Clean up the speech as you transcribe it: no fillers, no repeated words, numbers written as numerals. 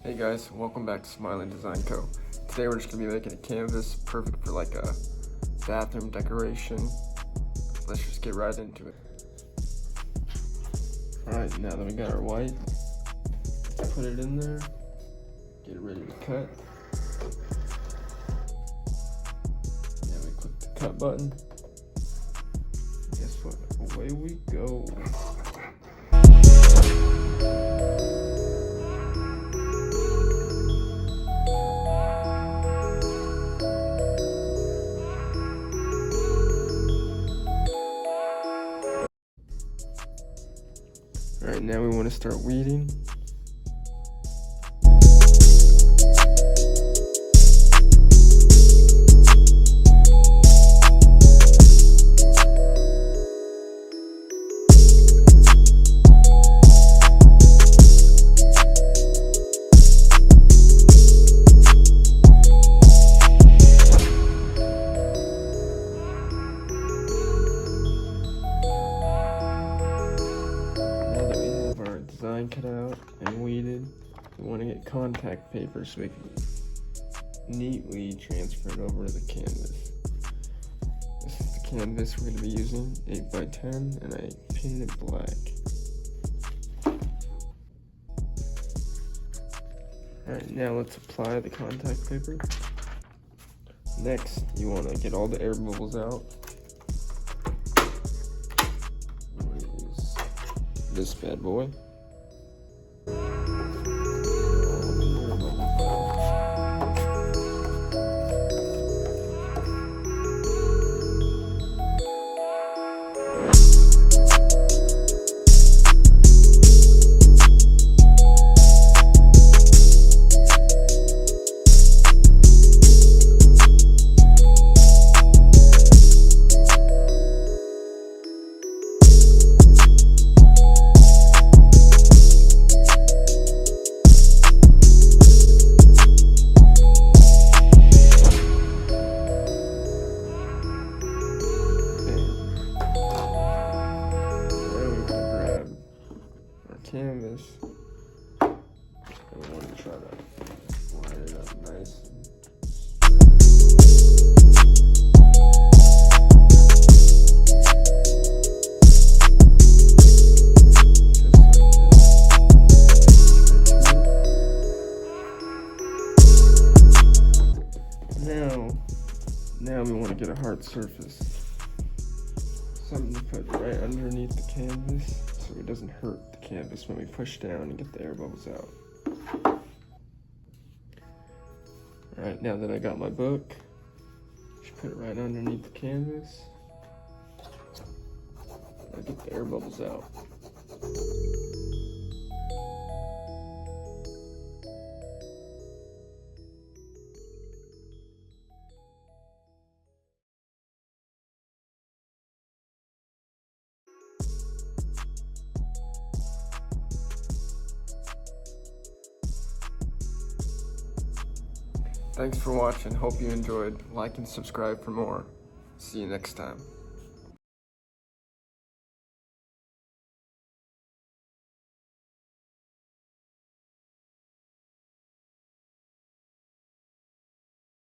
Hey guys, welcome back to Smiling Design Co. Today we're just going to be making a canvas perfect for like a bathroom decoration. Let's just get right into it. Alright, now that we got our white, put it in there, get it ready to cut. Now we click the cut button. Guess what? Away we go. Alright, now we want to start weeding. Design cut out and weeded. We want to get contact paper so we can neatly transfer it over to the canvas. This is the canvas we're going to be using, 8x10, and I painted it black. Alright, now let's apply the contact paper. Next, you want to get all the air bubbles out. I'm going to use this bad boy. Canvas. I want to try to line it up nice. Now we want to get a hard surface. Something to put right underneath the canvas so it doesn't hurt the canvas when we push down and get the air bubbles out. Alright, now that I got my book, just put it right underneath the canvas. I get the air bubbles out. Thanks for watching. Hope you enjoyed. Like and subscribe for more. See you next time.